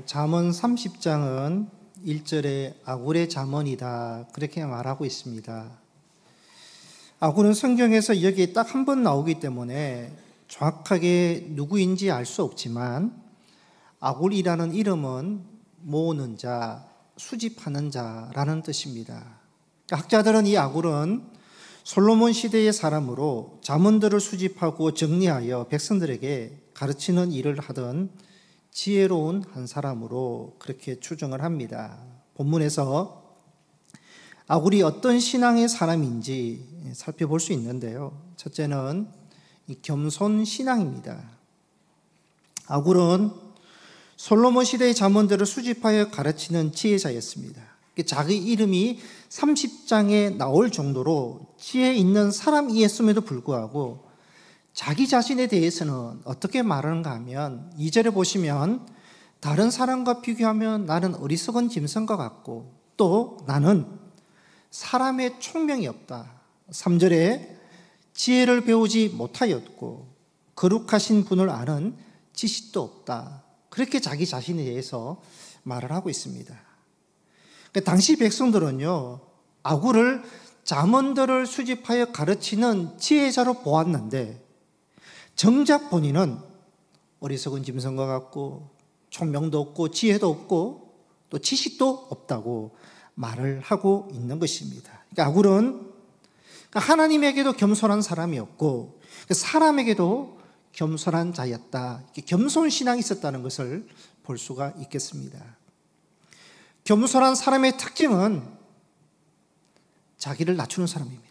잠언 30장은 1절에 아굴의 잠언이다 그렇게 말하고 있습니다. 아굴은 성경에서 여기에 딱 한 번 나오기 때문에 정확하게 누구인지 알 수 없지만 아굴이라는 이름은 모으는 자, 수집하는 자라는 뜻입니다. 학자들은 이 아굴은 솔로몬 시대의 사람으로 잠언들을 수집하고 정리하여 백성들에게 가르치는 일을 하던 지혜로운 한 사람으로 그렇게 추정을 합니다. 본문에서 아굴이 어떤 신앙의 사람인지 살펴볼 수 있는데요. 첫째는 겸손 신앙입니다. 아굴은 솔로몬 시대의 잠언들을 수집하여 가르치는 지혜자였습니다. 자기 이름이 30장에 나올 정도로 지혜 있는 사람이었음에도 불구하고 자기 자신에 대해서는 어떻게 말하는가 하면 2절에 보시면 다른 사람과 비교하면 나는 어리석은 짐승과 같고 또 나는 사람의 총명이 없다. 3절에 지혜를 배우지 못하였고 거룩하신 분을 아는 지식도 없다. 그렇게 자기 자신에 대해서 말을 하고 있습니다. 당시 백성들은요, 아굴을 잠언들을 수집하여 가르치는 지혜자로 보았는데 정작 본인은 어리석은 짐승과 같고 총명도 없고 지혜도 없고 또 지식도 없다고 말을 하고 있는 것입니다. 아굴은 하나님에게도 겸손한 사람이었고 사람에게도 겸손한 자였다. 겸손 신앙이 있었다는 것을 볼 수가 있겠습니다. 겸손한 사람의 특징은 자기를 낮추는 사람입니다.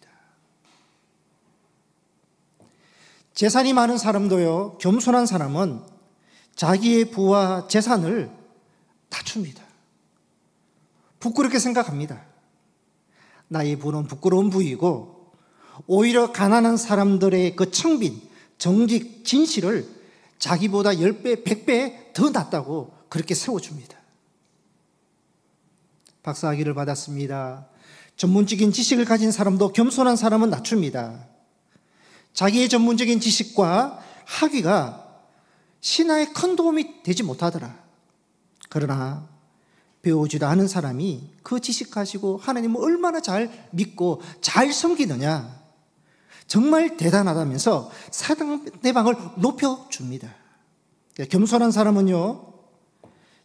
재산이 많은 사람도요, 겸손한 사람은 자기의 부와 재산을 낮춥니다. 부끄럽게 생각합니다. 나의 부는 부끄러운 부이고 오히려 가난한 사람들의 그 청빈, 정직, 진실을 자기보다 10배, 100배 더 낫다고 그렇게 세워줍니다. 박사학위를 받았습니다. 전문적인 지식을 가진 사람도 겸손한 사람은 낮춥니다. 자기의 전문적인 지식과 학위가 신화에 큰 도움이 되지 못하더라. 그러나 배우지도 않은 사람이 그 지식 가지고 하나님을 얼마나 잘 믿고 잘 섬기느냐, 정말 대단하다면서 상대방을 높여줍니다. 겸손한 사람은요,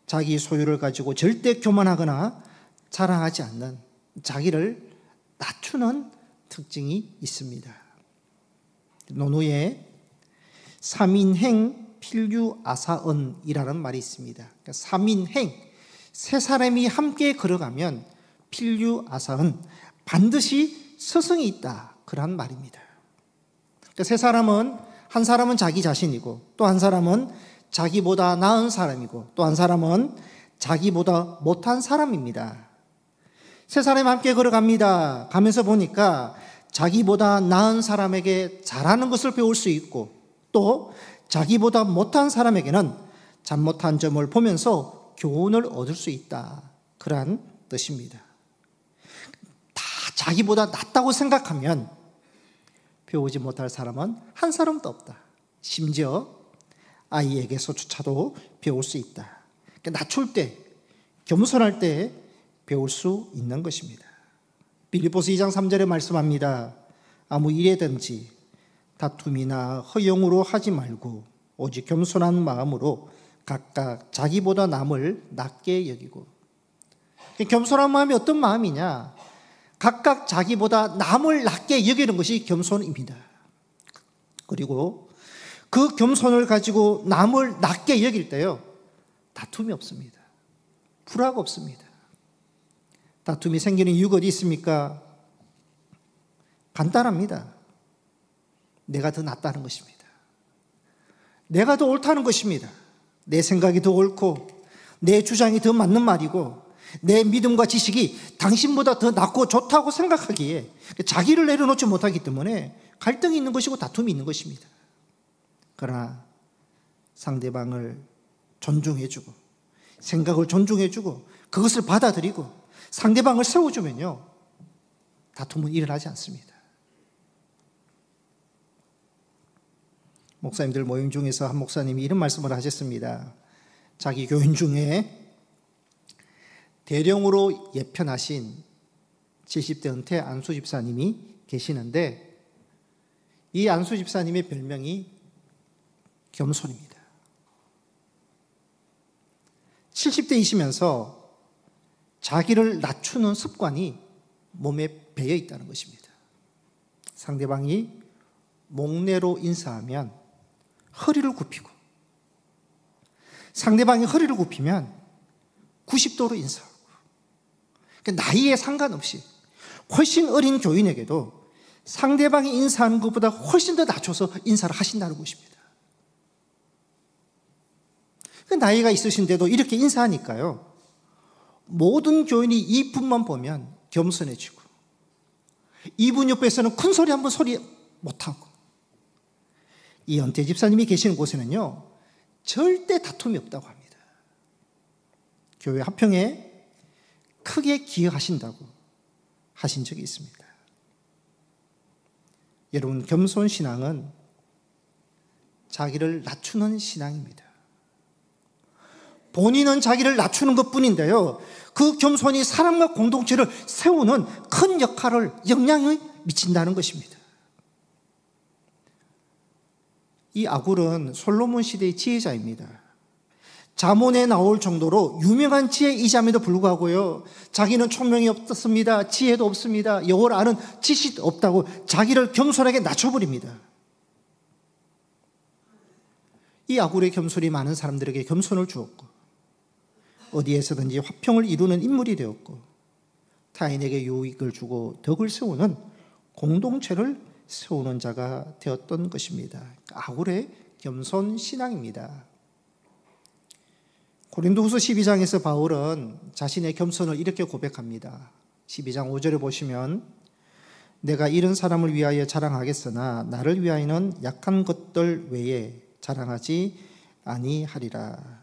자기 소유를 가지고 절대 교만하거나 자랑하지 않는, 자기를 낮추는 특징이 있습니다. 논어에 3인행 필유아사언이라는 말이 있습니다. 3인행, 세 사람이 함께 걸어가면 필유아사언, 반드시 스승이 있다, 그런 말입니다. 세 사람은, 한 사람은 자기 자신이고 또 한 사람은 자기보다 나은 사람이고 또 한 사람은 자기보다 못한 사람입니다. 세 사람이 함께 걸어갑니다. 가면서 보니까 자기보다 나은 사람에게 잘하는 것을 배울 수 있고 또 자기보다 못한 사람에게는 잘못한 점을 보면서 교훈을 얻을 수 있다, 그러한 뜻입니다. 다 자기보다 낫다고 생각하면 배우지 못할 사람은 한 사람도 없다. 심지어 아이에게서조차도 배울 수 있다. 낮출 때, 겸손할 때 배울 수 있는 것입니다. 빌립보서 2장 3절에 말씀합니다. 아무 일에든지 다툼이나 허영으로 하지 말고 오직 겸손한 마음으로 각각 자기보다 남을 낮게 여기고. 겸손한 마음이 어떤 마음이냐? 각각 자기보다 남을 낮게 여기는 것이 겸손입니다. 그리고 그 겸손을 가지고 남을 낮게 여길 때요, 다툼이 없습니다. 불화가 없습니다. 다툼이 생기는 이유가 어디 있습니까? 간단합니다. 내가 더 낫다는 것입니다. 내가 더 옳다는 것입니다. 내 생각이 더 옳고 내 주장이 더 맞는 말이고 내 믿음과 지식이 당신보다 더 낫고 좋다고 생각하기에 자기를 내려놓지 못하기 때문에 갈등이 있는 것이고 다툼이 있는 것입니다. 그러나 상대방을 존중해주고 생각을 존중해주고 그것을 받아들이고 상대방을 세워주면요, 다툼은 일어나지 않습니다. 목사님들 모임 중에서 한 목사님이 이런 말씀을 하셨습니다. 자기 교인 중에 대령으로 예편하신 70대 은퇴 안수 집사님이 계시는데, 이 안수 집사님의 별명이 겸손입니다. 70대이시면서 자기를 낮추는 습관이 몸에 배어 있다는 것입니다. 상대방이 목례로 인사하면 허리를 굽히고, 상대방이 허리를 굽히면 90도로 인사하고, 나이에 상관없이 훨씬 어린 교인에게도 상대방이 인사하는 것보다 훨씬 더 낮춰서 인사를 하신다는 것입니다. 나이가 있으신데도 이렇게 인사하니까요, 모든 교인이 이분만 보면 겸손해지고, 이분 옆에서는 큰 소리 한번 소리 못하고, 이 연태 집사님이 계시는 곳에는요 절대 다툼이 없다고 합니다. 교회 화평에 크게 기여하신다고 하신 적이 있습니다. 여러분, 겸손 신앙은 자기를 낮추는 신앙입니다. 본인은 자기를 낮추는 것뿐인데요, 그 겸손이 사람과 공동체를 세우는 큰 영향을 미친다는 것입니다. 이 아굴은 솔로몬 시대의 지혜자입니다. 잠언에 나올 정도로 유명한 지혜이자에도 불구하고요, 자기는 총명이 없습니다, 지혜도 없습니다, 여호와를 아는 지식도 없다고 자기를 겸손하게 낮춰버립니다. 이 아굴의 겸손이 많은 사람들에게 겸손을 주었고, 어디에서든지 화평을 이루는 인물이 되었고, 타인에게 유익을 주고 덕을 세우는 공동체를 세우는 자가 되었던 것입니다. 아굴의 겸손 신앙입니다. 고린도후서 12장에서 바울은 자신의 겸손을 이렇게 고백합니다. 12장 5절에 보시면, 내가 이런 사람을 위하여 자랑하겠으나 나를 위하여는 약한 것들 외에 자랑하지 아니하리라.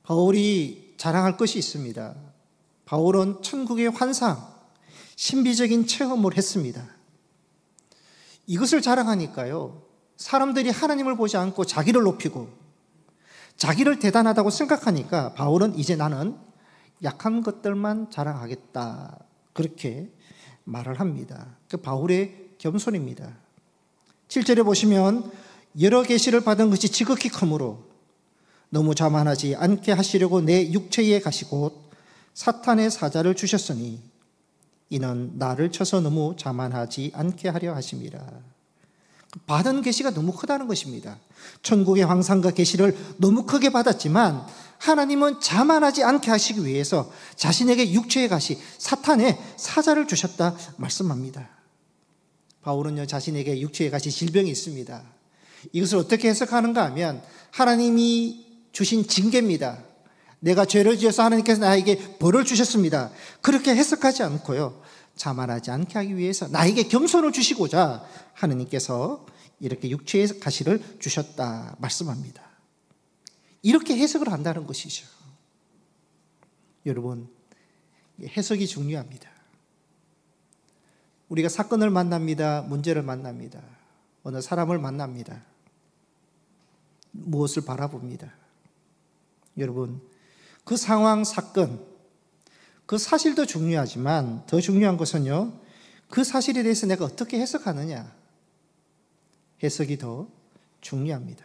바울이 자랑할 것이 있습니다. 바울은 천국의 환상, 신비적인 체험을 했습니다. 이것을 자랑하니까요, 사람들이 하나님을 보지 않고 자기를 높이고 자기를 대단하다고 생각하니까 바울은 이제 나는 약한 것들만 자랑하겠다, 그렇게 말을 합니다. 그 바울의 겸손입니다. 7절에 보시면, 여러 계시를 받은 것이 지극히 크므로 너무 자만하지 않게 하시려고 내 육체에 가시고 사탄의 사자를 주셨으니 이는 나를 쳐서 너무 자만하지 않게 하려 하심이라. 받은 계시가 너무 크다는 것입니다. 천국의 황상과 계시를 너무 크게 받았지만 하나님은 자만하지 않게 하시기 위해서 자신에게 육체의 가시, 사탄의 사자를 주셨다 말씀합니다. 바울은요, 자신에게 육체의 가시, 질병이 있습니다. 이것을 어떻게 해석하는가 하면, 하나님이 주신 징계입니다. 내가 죄를 지어서 하나님께서 나에게 벌을 주셨습니다. 그렇게 해석하지 않고요, 자만하지 않게 하기 위해서 나에게 겸손을 주시고자 하나님께서 이렇게 육체의 가시를 주셨다 말씀합니다. 이렇게 해석을 한다는 것이죠. 여러분, 해석이 중요합니다. 우리가 사건을 만납니다. 문제를 만납니다. 어느 사람을 만납니다. 무엇을 바라봅니다. 여러분, 그 상황, 사건, 그 사실도 중요하지만 더 중요한 것은요, 그 사실에 대해서 내가 어떻게 해석하느냐, 해석이 더 중요합니다.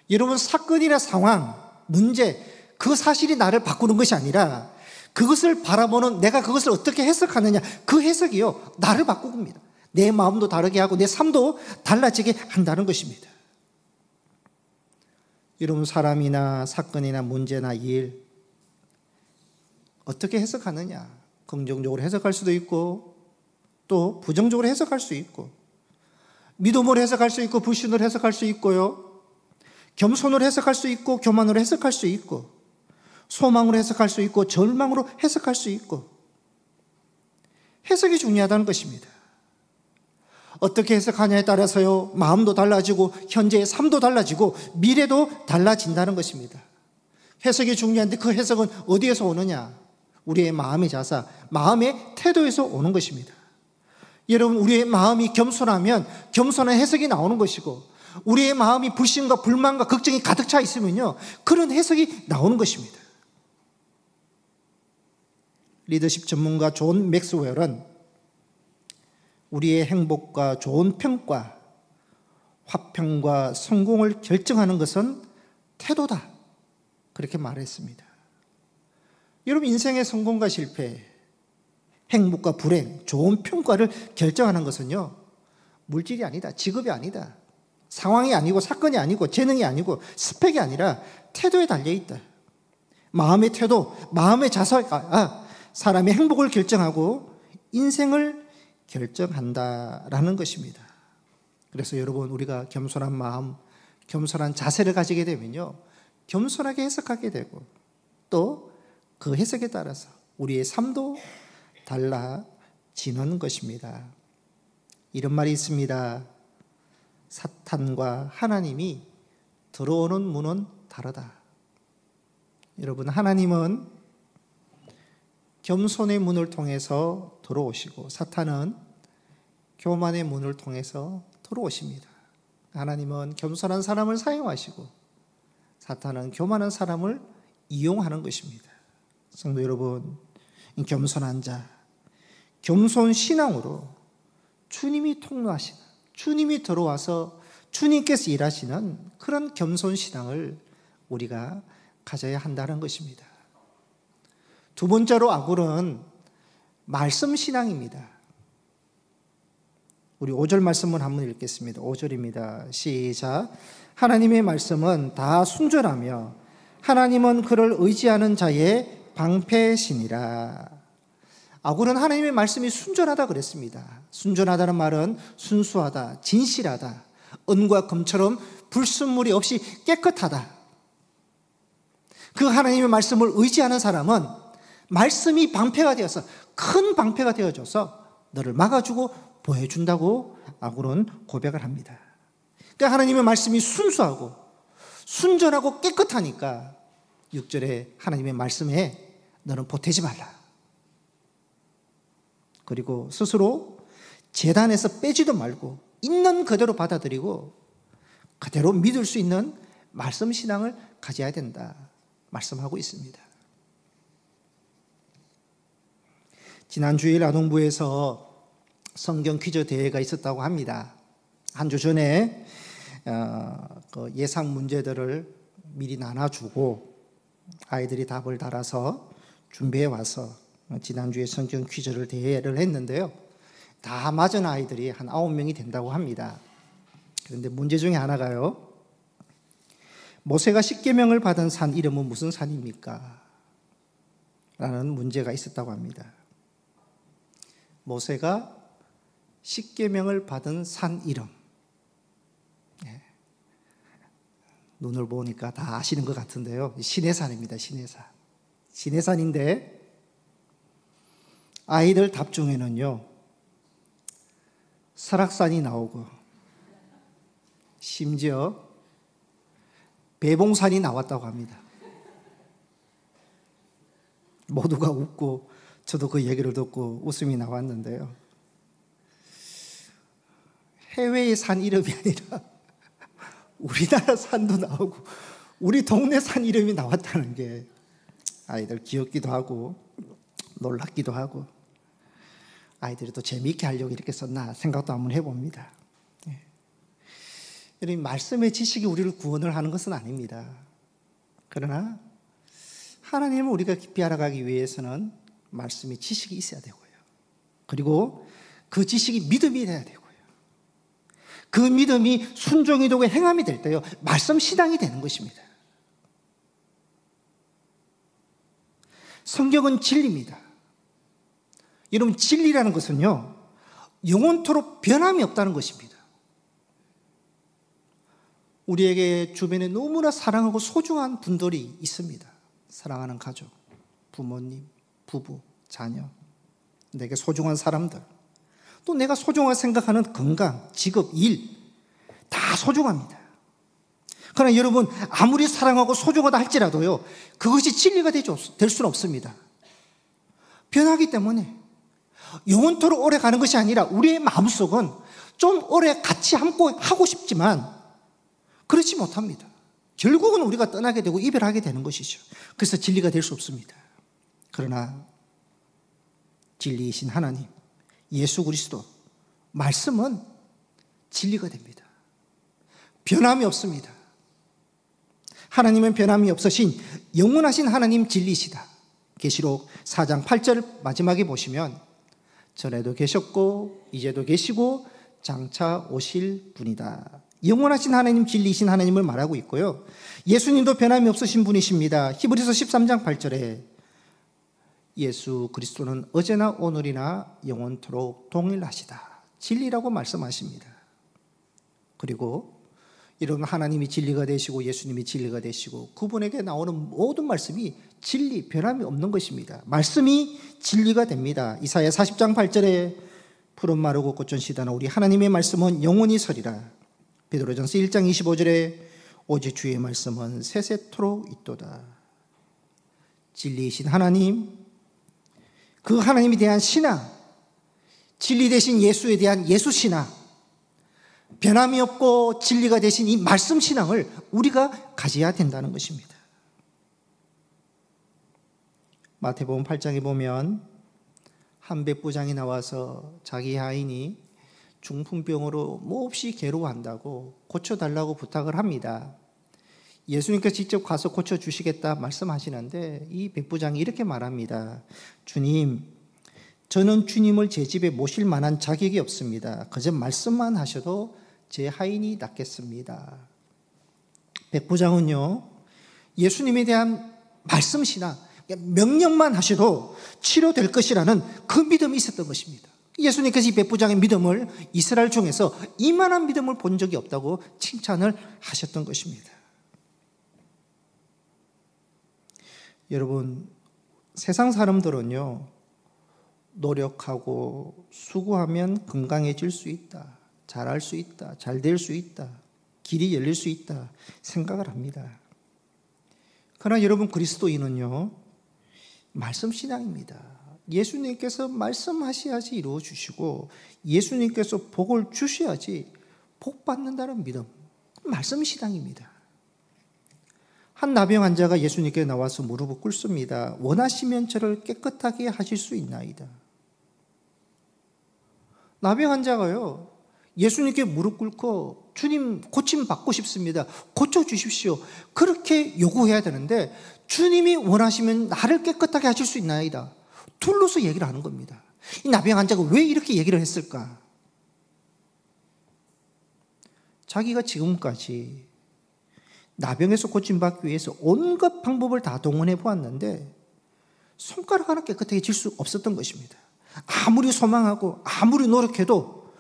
여러분, 사건이나 상황, 문제, 그 사실이 나를 바꾸는 것이 아니라 그것을 바라보는 내가 그것을 어떻게 해석하느냐, 그 해석이요, 나를 바꿉니다. 내 마음도 다르게 하고 내 삶도 달라지게 한다는 것입니다. 여러분, 사람이나 사건이나 문제나 일, 어떻게 해석하느냐, 긍정적으로 해석할 수도 있고 또 부정적으로 해석할 수 있고, 믿음으로 해석할 수 있고 불신으로 해석할 수 있고요, 겸손으로 해석할 수 있고 교만으로 해석할 수 있고, 소망으로 해석할 수 있고 절망으로 해석할 수 있고, 해석이 중요하다는 것입니다. 어떻게 해석하냐에 따라서요, 마음도 달라지고 현재의 삶도 달라지고 미래도 달라진다는 것입니다. 해석이 중요한데 그 해석은 어디에서 오느냐? 우리의 마음의 자세, 마음의 태도에서 오는 것입니다. 여러분, 우리의 마음이 겸손하면 겸손한 해석이 나오는 것이고, 우리의 마음이 불신과 불만과 걱정이 가득 차 있으면요, 그런 해석이 나오는 것입니다. 리더십 전문가 존 맥스웰은 우리의 행복과 좋은 평가, 화평과 성공을 결정하는 것은 태도다, 그렇게 말했습니다. 여러분, 인생의 성공과 실패, 행복과 불행, 좋은 평가를 결정하는 것은요, 물질이 아니다, 직업이 아니다, 상황이 아니고 사건이 아니고 재능이 아니고 스펙이 아니라 태도에 달려있다. 마음의 태도, 마음의 자세가 사람의 행복을 결정하고 인생을 결정한다라는 것입니다. 그래서 여러분, 우리가 겸손한 마음, 겸손한 자세를 가지게 되면요, 겸손하게 해석하게 되고 또 그 해석에 따라서 우리의 삶도 달라지는 것입니다. 이런 말이 있습니다. 사탄과 하나님이 들어오는 문은 다르다. 여러분, 하나님은 겸손의 문을 통해서 들어오시고 사탄은 교만의 문을 통해서 들어오십니다. 하나님은 겸손한 사람을 사용하시고 사탄은 교만한 사람을 이용하는 것입니다. 성도 여러분, 겸손한 자, 겸손 신앙으로 주님이 통로하시는, 주님이 들어와서 주님께서 일하시는 그런 겸손 신앙을 우리가 가져야 한다는 것입니다. 두 번째로 아굴은 말씀 신앙입니다. 우리 5절 말씀을 한번 읽겠습니다. 5절입니다. 시작. 하나님의 말씀은 다 순전하며 하나님은 그를 의지하는 자의 방패시니라. 아굴은 하나님의 말씀이 순전하다 그랬습니다. 순전하다는 말은 순수하다, 진실하다, 은과 금처럼 불순물이 없이 깨끗하다. 그 하나님의 말씀을 의지하는 사람은 말씀이 방패가 되어서, 큰 방패가 되어줘서 너를 막아주고 보여준다고 아굴은 고백을 합니다. 그러니까 하나님의 말씀이 순수하고 순전하고 깨끗하니까 6절에 하나님의 말씀에 너는 보태지 말라. 그리고 스스로 제단에서 빼지도 말고 있는 그대로 받아들이고 그대로 믿을 수 있는 말씀 신앙을 가져야 된다 말씀하고 있습니다. 지난 주일 아동부에서 성경 퀴즈 대회가 있었다고 합니다. 한 주 전에 그 예상 문제들을 미리 나눠주고 아이들이 답을 달아서 준비해 와서 지난주에 성경 퀴즈를 대회를 했는데요. 다 맞은 아이들이 한 9명이 된다고 합니다. 그런데 문제 중에 하나가요, 모세가 십계명을 받은 산 이름은 무슨 산입니까? 라는 문제가 있었다고 합니다. 모세가 십계명을 받은 산 이름, 눈을 보니까 다 아시는 것 같은데요, 시내산입니다. 시내산. 시내산인데 아이들 답 중에는요, 설악산이 나오고 심지어 배봉산이 나왔다고 합니다. 모두가 웃고 저도 그 얘기를 듣고 웃음이 나왔는데요, 해외의 산 이름이 아니라 우리나라 산도 나오고 우리 동네 산 이름이 나왔다는 게 아이들 귀엽기도 하고 놀랍기도 하고, 아이들이 또 재미있게 하려고 이렇게 썼나 생각도 한번 해봅니다. 여러분, 말씀의 지식이 우리를 구원을 하는 것은 아닙니다. 그러나 하나님을 우리가 깊이 알아가기 위해서는 말씀의 지식이 있어야 되고요, 그리고 그 지식이 믿음이 돼야 되고요, 그 믿음이 순종이 되고 행함이 될 때요, 말씀 신앙이 되는 것입니다. 성경은 진리입니다. 여러분, 진리라는 것은요, 영원토록 변함이 없다는 것입니다. 우리에게 주변에 너무나 사랑하고 소중한 분들이 있습니다. 사랑하는 가족, 부모님, 부부, 자녀, 내게 소중한 사람들, 또 내가 소중하게 생각하는 건강, 직업, 일, 다 소중합니다. 그러나 여러분, 아무리 사랑하고 소중하다 할지라도요, 그것이 진리가 될 수는 없습니다. 변하기 때문에 영원토록 오래 가는 것이 아니라 우리의 마음속은 좀 오래 같이 함께 하고 싶지만 그렇지 못합니다. 결국은 우리가 떠나게 되고 이별하게 되는 것이죠. 그래서 진리가 될 수 없습니다. 그러나 진리이신 하나님, 예수 그리스도, 말씀은 진리가 됩니다. 변함이 없습니다. 하나님은 변함이 없으신 영원하신 하나님 진리시다. 계시록 4장 8절 마지막에 보시면 전에도 계셨고 이제도 계시고 장차 오실 분이다. 영원하신 하나님, 진리이신 하나님을 말하고 있고요. 예수님도 변함이 없으신 분이십니다. 히브리서 13장 8절에 예수 그리스도는 어제나 오늘이나 영원토록 동일하시다. 진리라고 말씀하십니다. 그리고 이런 하나님이 진리가 되시고 예수님이 진리가 되시고 그분에게 나오는 모든 말씀이 진리, 변함이 없는 것입니다. 말씀이 진리가 됩니다. 이사야 40장 8절에 푸른 마르고 꽃은 시다나 우리 하나님의 말씀은 영원히 서리라. 베드로전서 1장 25절에 오직 주의 말씀은 세세토록 있도다. 진리이신 하나님, 그 하나님에 대한 신앙, 진리 되신 예수에 대한 예수 신앙, 변함이 없고 진리가 되신 이 말씀 신앙을 우리가 가져야 된다는 것입니다. 마태복음 8장에 보면 한 백부장이 나와서 자기 하인이 중풍병으로 몹시 괴로워한다고 고쳐달라고 부탁을 합니다. 예수님께서 직접 가서 고쳐주시겠다 말씀하시는데 이 백부장이 이렇게 말합니다. 주님, 저는 주님을 제 집에 모실 만한 자격이 없습니다. 그저 말씀만 하셔도 제 하인이 낫겠습니다. 백부장은요, 예수님에 대한 말씀 신앙, 명령만 하셔도 치료될 것이라는 그 믿음이 있었던 것입니다. 예수님께서 이 백부장의 믿음을 이스라엘 중에서 이만한 믿음을 본 적이 없다고 칭찬을 하셨던 것입니다. 여러분, 세상 사람들은요, 노력하고 수고하면 건강해질 수 있다, 잘할 수 있다, 잘 될 수 있다, 길이 열릴 수 있다 생각을 합니다. 그러나 여러분, 그리스도인은요, 말씀 신앙입니다. 예수님께서 말씀하셔야지 이루어 주시고 예수님께서 복을 주셔야지 복 받는다는 믿음, 말씀 신앙입니다. 한 나병 환자가 예수님께 나와서 무릎을 꿇습니다. 원하시면 저를 깨끗하게 하실 수 있나이다. 나병 환자가요, 예수님께 무릎 꿇고 주님 고침 받고 싶습니다, 고쳐주십시오, 그렇게 요구해야 되는데 주님이 원하시면 나를 깨끗하게 하실 수 있나이다, 둘러서 얘기를 하는 겁니다. 이 나병 환자가 왜 이렇게 얘기를 했을까? 자기가 지금까지 나병에서 고침받기 위해서 온갖 방법을 다 동원해 보았는데 손가락 하나 깨끗하게 질 수 없었던 것입니다. 아무리 소망하고 아무리 노력해도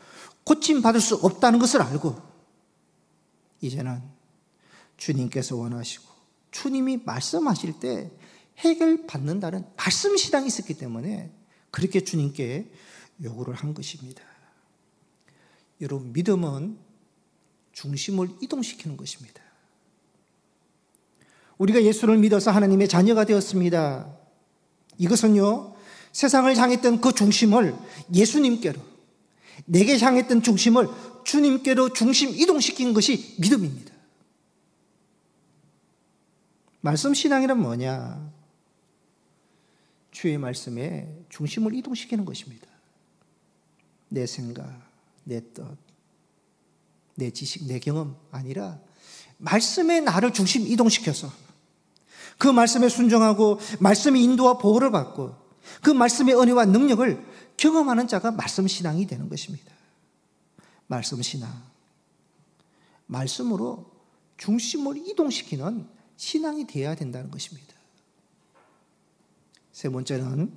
고침받을 수 없다는 것을 알고 이제는 주님께서 원하시고 주님이 말씀하실 때 해결받는다는 말씀 신앙이 있었기 때문에 그렇게 주님께 요구를 한 것입니다. 여러분, 믿음은 중심을 이동시키는 것입니다. 우리가 예수를 믿어서 하나님의 자녀가 되었습니다. 이것은요, 세상을 향했던 그 중심을 예수님께로, 내게 향했던 중심을 주님께로 중심 이동시킨 것이 믿음입니다. 말씀 신앙이란 뭐냐? 주의 말씀에 중심을 이동시키는 것입니다. 내 생각, 내 뜻, 내 지식, 내 경험 아니라 말씀에 나를 중심 이동시켜서 그 말씀에 순종하고 말씀의 인도와 보호를 받고 그 말씀의 은혜와 능력을 경험하는 자가 말씀 신앙이 되는 것입니다. 말씀 신앙, 말씀으로 중심을 이동시키는 신앙이 되어야 된다는 것입니다. 세 번째는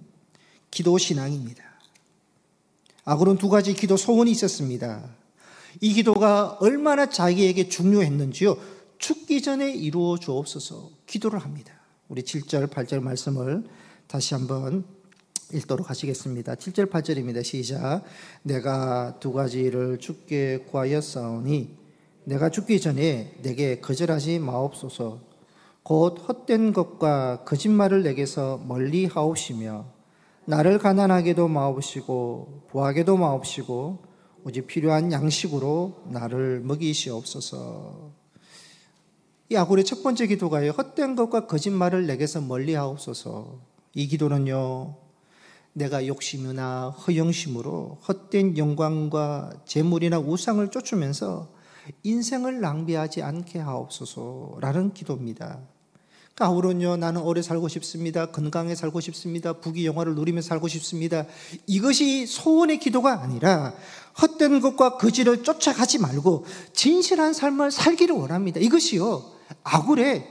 기도 신앙입니다. 아고는 두 가지 기도 소원이 있었습니다. 이 기도가 얼마나 자기에게 중요했는지요, 죽기 전에 이루어 주옵소서 기도를 합니다. 우리 7절, 8절 말씀을 다시 한번 읽도록 하시겠습니다. 7절, 8절입니다. 시작. 내가 두 가지를 주께 구하였사오니 내가 죽기 전에 내게 거절하지 마옵소서. 곧 헛된 것과 거짓말을 내게서 멀리 하옵시며 나를 가난하게도 마옵시고 부하게도 마옵시고 오직 필요한 양식으로 나를 먹이시옵소서. 이 아굴의 첫 번째 기도가요, 헛된 것과 거짓말을 내게서 멀리하옵소서. 이 기도는요, 내가 욕심이나 허영심으로 헛된 영광과 재물이나 우상을 쫓으면서 인생을 낭비하지 않게 하옵소서라는 기도입니다. 아울은요, 나는 오래 살고 싶습니다. 건강하게 살고 싶습니다. 부귀영화를 누리며 살고 싶습니다. 이것이 소원의 기도가 아니라 헛된 것과 거짓을 쫓아가지 말고 진실한 삶을 살기를 원합니다. 이것이요, 아굴의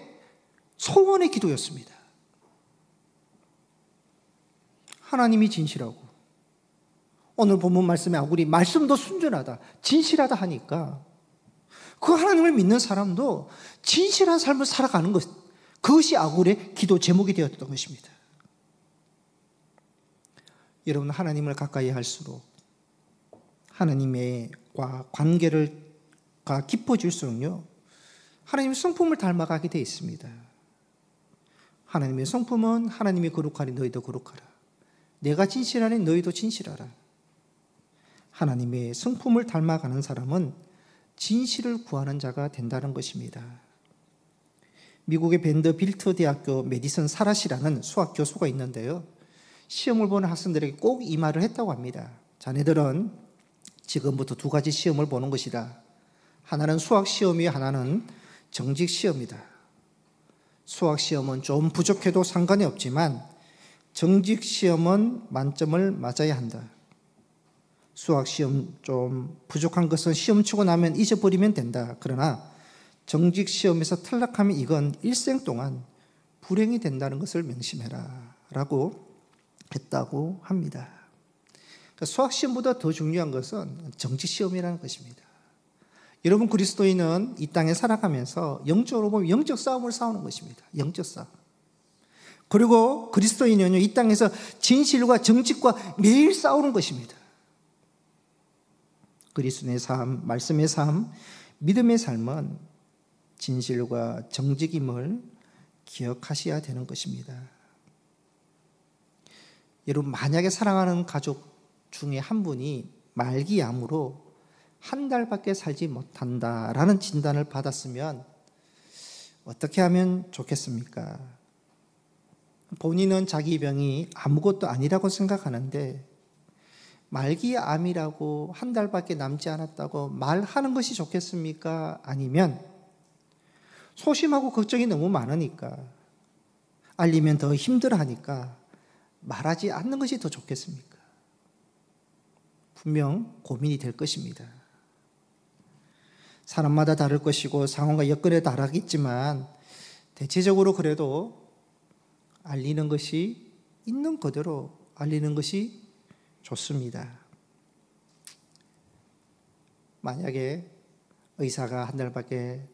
소원의 기도였습니다. 하나님이 진실하고, 오늘 본문 말씀에 아굴이 말씀도 순전하다, 진실하다 하니까 그 하나님을 믿는 사람도 진실한 삶을 살아가는 것, 그것이 아굴의 기도 제목이 되었던 것입니다. 여러분, 하나님을 가까이 할수록 하나님과 관계가 깊어질수록요, 하나님의 성품을 닮아가게 되어 있습니다. 하나님의 성품은 하나님이 거룩하니 너희도 거룩하라. 내가 진실하니 너희도 진실하라. 하나님의 성품을 닮아가는 사람은 진실을 구하는 자가 된다는 것입니다. 미국의 밴더빌트 대학교 메디슨 사라시라는 수학 교수가 있는데요, 시험을 보는 학생들에게 꼭 이 말을 했다고 합니다. 자네들은 지금부터 두 가지 시험을 보는 것이다. 하나는 수학 시험이요, 하나는 정직 시험이다. 수학 시험은 좀 부족해도 상관이 없지만 정직 시험은 만점을 맞아야 한다. 수학 시험 좀 부족한 것은 시험 치고 나면 잊어버리면 된다. 그러나 정직 시험에서 탈락하면 이건 일생 동안 불행이 된다는 것을 명심해라 라고 했다고 합니다. 그러니까 수학 시험보다 더 중요한 것은 정직 시험이라는 것입니다. 여러분, 그리스도인은 이 땅에 살아가면서 영적으로 보면 영적 싸움을 싸우는 것입니다. 영적 싸움. 그리고 그리스도인은요, 이 땅에서 진실과 정직과 매일 싸우는 것입니다. 그리스도의 삶, 말씀의 삶, 믿음의 삶은 진실과 정직임을 기억하셔야 되는 것입니다. 여러분, 만약에 사랑하는 가족 중에 한 분이 말기암으로 한 달밖에 살지 못한다라는 진단을 받았으면 어떻게 하면 좋겠습니까? 본인은 자기 병이 아무것도 아니라고 생각하는데 말기암이라고 한 달밖에 남지 않았다고 말하는 것이 좋겠습니까? 아니면 소심하고 걱정이 너무 많으니까, 알리면 더 힘들어하니까 말하지 않는 것이 더 좋겠습니까? 분명 고민이 될 것입니다. 사람마다 다를 것이고 상황과 여건에 다르겠지만 대체적으로 그래도 알리는 것이 있는 그대로 알리는 것이 좋습니다. 만약에 의사가 한 달밖에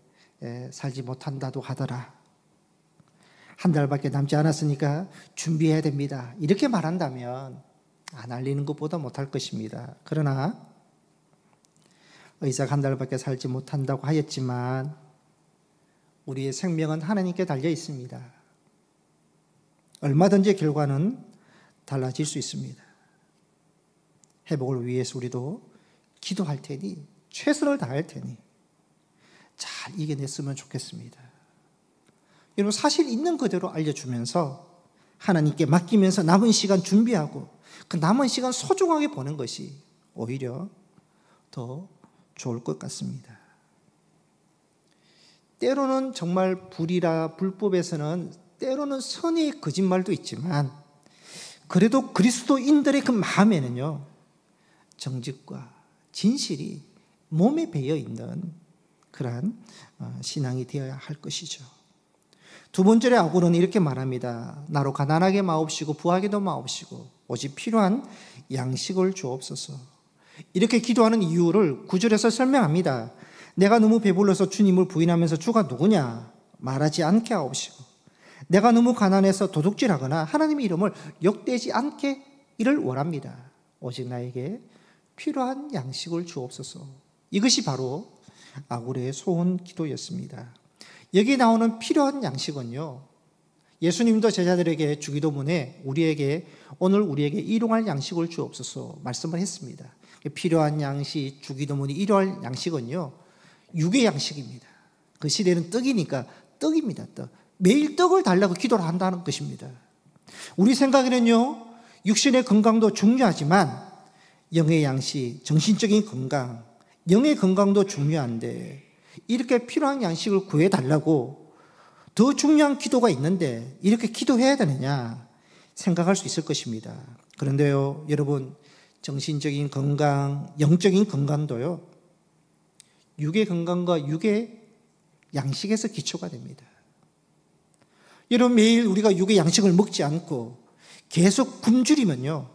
살지 못한다도 하더라, 한 달밖에 남지 않았으니까 준비해야 됩니다, 이렇게 말한다면 안 알리는 것보다 못할 것입니다. 그러나 의사가 한 달밖에 살지 못한다고 하였지만 우리의 생명은 하나님께 달려 있습니다. 얼마든지 결과는 달라질 수 있습니다. 회복을 위해서 우리도 기도할 테니, 최선을 다할 테니 잘 이겨냈으면 좋겠습니다. 여러분, 사실 있는 그대로 알려주면서 하나님께 맡기면서 남은 시간 준비하고 그 남은 시간 소중하게 보는 것이 오히려 더 좋을 것 같습니다. 때로는 정말 불법에서는 때로는 선의 거짓말도 있지만 그래도 그리스도인들의 그 마음에는요, 정직과 진실이 몸에 배어 있는 그러한 신앙이 되어야 할 것이죠. 두 번째로 아굴은 이렇게 말합니다. 나로 가난하게 마옵시고 부하게도 마옵시고 오직 필요한 양식을 주옵소서. 이렇게 기도하는 이유를 9절에서 설명합니다. 내가 너무 배불러서 주님을 부인하면서 주가 누구냐 말하지 않게 하옵시고, 내가 너무 가난해서 도둑질하거나 하나님의 이름을 욕되지 않게 이를 원합니다. 오직 나에게 필요한 양식을 주옵소서. 이것이 바로 아굴의 소원 기도였습니다. 여기 나오는 필요한 양식은요, 예수님도 제자들에게 주기도문에 오늘 우리에게 일용할 양식을 주옵소서 말씀을 했습니다. 필요한 양식, 주기도문이 일용할 양식은요, 육의 양식입니다. 그 시대는 떡이니까 떡입니다. 떡. 매일 떡을 달라고 기도를 한다는 것입니다. 우리 생각에는요, 육신의 건강도 중요하지만 영의 양식, 정신적인 건강, 영의 건강도 중요한데 이렇게 필요한 양식을 구해달라고 더 중요한 기도가 있는데 이렇게 기도해야 되느냐 생각할 수 있을 것입니다. 그런데요, 여러분, 정신적인 건강, 영적인 건강도요, 육의 건강과 육의 양식에서 기초가 됩니다. 여러분, 매일 우리가 육의 양식을 먹지 않고 계속 굶주리면요,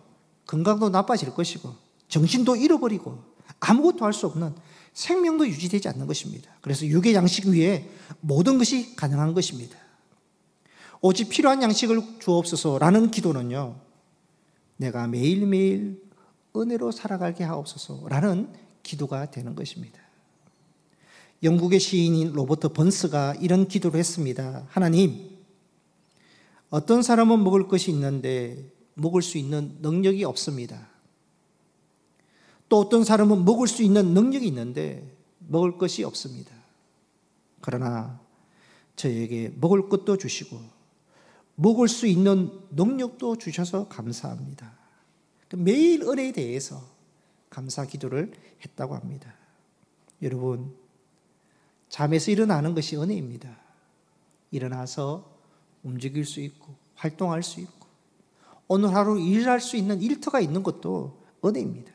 건강도 나빠질 것이고 정신도 잃어버리고 아무것도 할 수 없는 생명도 유지되지 않는 것입니다. 그래서 육의 양식 위에 모든 것이 가능한 것입니다. 오직 필요한 양식을 주옵소서라는 기도는요, 내가 매일매일 은혜로 살아가게 하옵소서라는 기도가 되는 것입니다. 영국의 시인인 로버트 번스가 이런 기도를 했습니다. 하나님, 어떤 사람은 먹을 것이 있는데 먹을 수 있는 능력이 없습니다. 또 어떤 사람은 먹을 수 있는 능력이 있는데 먹을 것이 없습니다. 그러나 저에게 먹을 것도 주시고 먹을 수 있는 능력도 주셔서 감사합니다. 매일 은혜에 대해서 감사 기도를 했다고 합니다. 여러분, 잠에서 일어나는 것이 은혜입니다. 일어나서 움직일 수 있고 활동할 수 있고 오늘 하루 일할 수 있는 일터가 있는 것도 은혜입니다.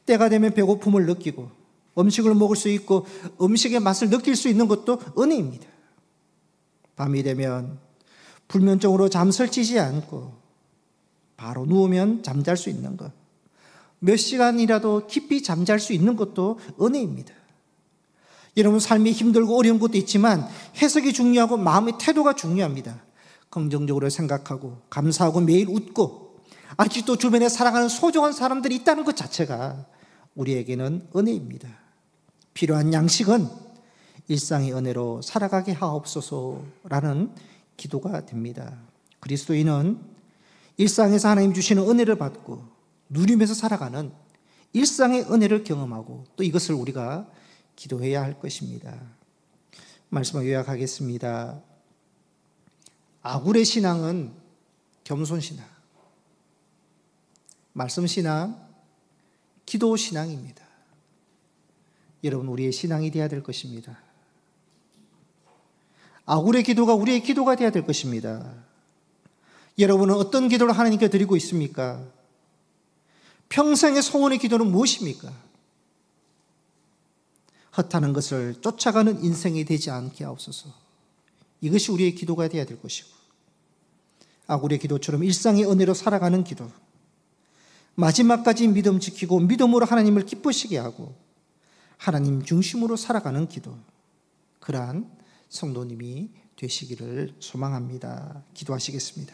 때가 되면 배고픔을 느끼고 음식을 먹을 수 있고 음식의 맛을 느낄 수 있는 것도 은혜입니다. 밤이 되면 불면증으로 잠설치지 않고 바로 누우면 잠잘 수 있는 것, 몇 시간이라도 깊이 잠잘 수 있는 것도 은혜입니다. 여러분, 삶이 힘들고 어려운 것도 있지만 해석이 중요하고 마음의 태도가 중요합니다. 긍정적으로 생각하고 감사하고 매일 웃고 아직도 주변에 사랑하는 소중한 사람들이 있다는 것 자체가 우리에게는 은혜입니다. 필요한 양식은 일상의 은혜로 살아가게 하옵소서라는 기도가 됩니다. 그리스도인은 일상에서 하나님 주시는 은혜를 받고 누리면서 살아가는 일상의 은혜를 경험하고 또 이것을 우리가 기도해야 할 것입니다. 말씀을 요약하겠습니다. 아굴의 신앙은 겸손신앙, 말씀신앙, 기도신앙입니다. 여러분, 우리의 신앙이 되어야 될 것입니다. 아굴의 기도가 우리의 기도가 되어야 될 것입니다. 여러분은 어떤 기도를 하나님께 드리고 있습니까? 평생의 소원의 기도는 무엇입니까? 헛하는 것을 쫓아가는 인생이 되지 않게 하옵소서. 이것이 우리의 기도가 되어야 될 것이고, 아굴의 기도처럼 일상의 은혜로 살아가는 기도, 마지막까지 믿음 지키고 믿음으로 하나님을 기쁘시게 하고 하나님 중심으로 살아가는 기도, 그러한 성도님이 되시기를 소망합니다. 기도하시겠습니다.